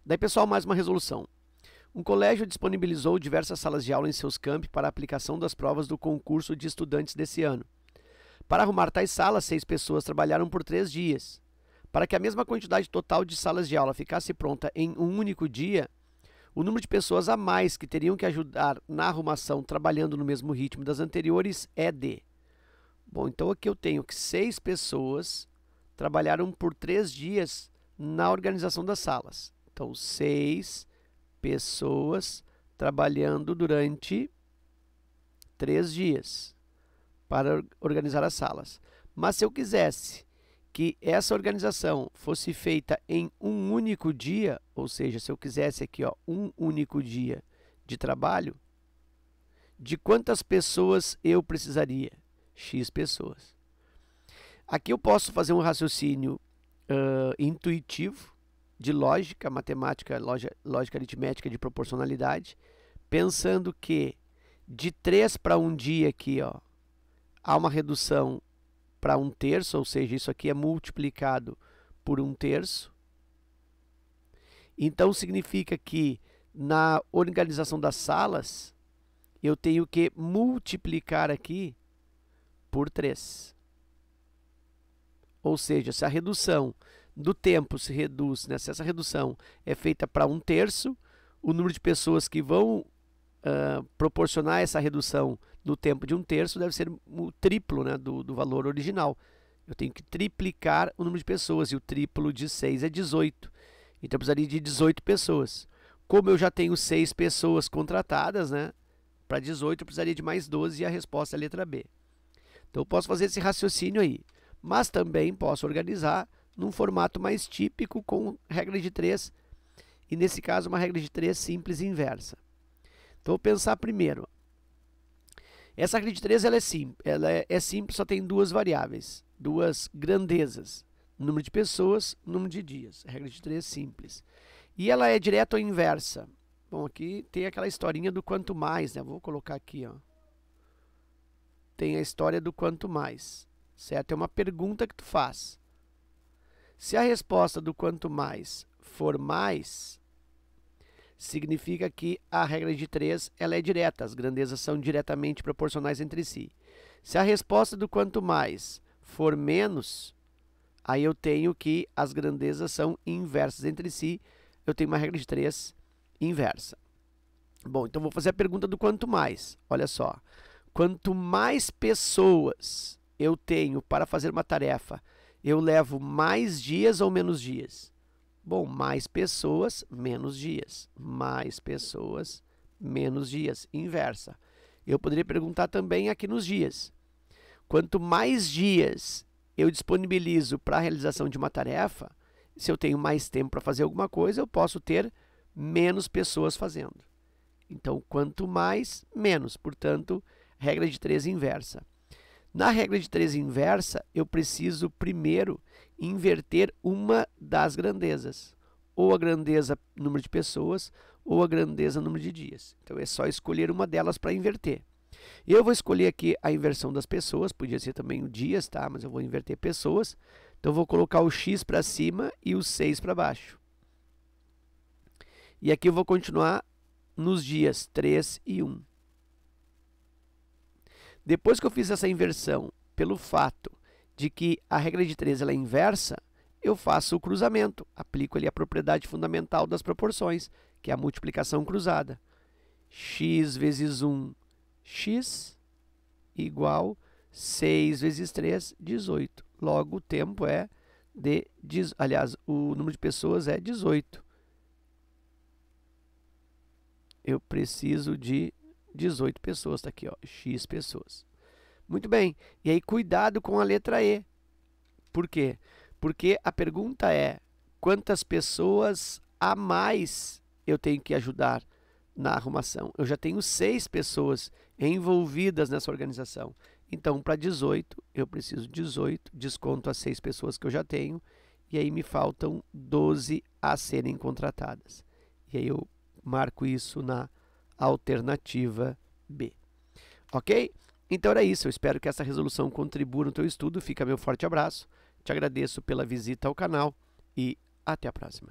Daí, pessoal, mais uma resolução. Um colégio disponibilizou diversas salas de aula em seus campi para a aplicação das provas do concurso de estudantes desse ano. Para arrumar tais salas, 6 pessoas trabalharam por 3 dias. Para que a mesma quantidade total de salas de aula ficasse pronta em um único dia, o número de pessoas a mais que teriam que ajudar na arrumação trabalhando no mesmo ritmo das anteriores é de... Bom, então aqui eu tenho que 6 pessoas trabalharam por 3 dias na organização das salas. Então, 6 pessoas trabalhando durante 3 dias para organizar as salas. Mas se eu quisesse que essa organização fosse feita em um único dia, ou seja, se eu quisesse aqui, ó, um único dia de trabalho, de quantas pessoas eu precisaria? X pessoas. Aqui eu posso fazer um raciocínio intuitivo, de lógica, matemática, lógica aritmética de proporcionalidade, pensando que de 3 para 1 dia aqui, ó, há uma redução para 1/3, ou seja, isso aqui é multiplicado por 1/3. Então, significa que na organização das salas, eu tenho que multiplicar aqui por 3. Ou seja, se a redução do tempo se reduz, né, se essa redução é feita para 1/3, o número de pessoas que vão proporcionar essa redução no tempo de 1/3 deve ser o triplo, né, do valor original. Eu tenho que triplicar o número de pessoas, e o triplo de 6 é 18. Então eu precisaria de 18 pessoas. Como eu já tenho 6 pessoas contratadas, né, para 18 eu precisaria de mais 12, e a resposta é a letra B. Então eu posso fazer esse raciocínio aí, mas também posso organizar num formato mais típico com regra de 3, e nesse caso uma regra de 3 simples e inversa. Então, vou pensar primeiro. Essa regra de 3 ela é simples, só tem 2 variáveis, 2 grandezas. Número de pessoas, número de dias. A regra de 3 simples. E ela é direta ou inversa? Bom, aqui tem aquela historinha do quanto mais, né? Vou colocar aqui, ó. Tem a história do quanto mais, certo? É uma pergunta que tu faz. Se a resposta do quanto mais for mais, significa que a regra de 3 ela é direta, as grandezas são diretamente proporcionais entre si. Se a resposta do quanto mais for menos, aí eu tenho que as grandezas são inversas entre si, eu tenho uma regra de 3 inversa. Bom, então vou fazer a pergunta do quanto mais. Olha só, quanto mais pessoas eu tenho para fazer uma tarefa, eu levo mais dias ou menos dias? Bom, mais pessoas, menos dias. Mais pessoas, menos dias. Inversa. Eu poderia perguntar também aqui nos dias. Quanto mais dias eu disponibilizo para a realização de uma tarefa, se eu tenho mais tempo para fazer alguma coisa, eu posso ter menos pessoas fazendo. Então, quanto mais, menos. Portanto, regra de 3 inversa. Na regra de 3 inversa, eu preciso primeiro inverter uma das grandezas, ou a grandeza número de pessoas, ou a grandeza número de dias. Então é só escolher uma delas para inverter. Eu vou escolher aqui a inversão das pessoas, podia ser também o dias, tá? Mas eu vou inverter pessoas. Então eu vou colocar o x para cima e o 6 para baixo. E aqui eu vou continuar nos dias 3 e 1. Depois que eu fiz essa inversão, pelo fato de que a regra de 3 ela é inversa, eu faço o cruzamento, aplico ali a propriedade fundamental das proporções, que é a multiplicação cruzada. X vezes 1, x, igual 6 vezes 3, 18. Logo, o tempo é de... Aliás, o número de pessoas é 18. Eu preciso de 18 pessoas, está aqui, ó, x pessoas. Muito bem, e aí cuidado com a letra E. Por quê? Porque a pergunta é, quantas pessoas a mais eu tenho que ajudar na arrumação? Eu já tenho 6 pessoas envolvidas nessa organização. Então, para 18, eu preciso de 18, desconto as 6 pessoas que eu já tenho, e aí me faltam 12 a serem contratadas. E aí eu marco isso na alternativa B. Ok? Então era isso, eu espero que essa resolução contribua no teu estudo. Fica meu forte abraço, te agradeço pela visita ao canal e até a próxima.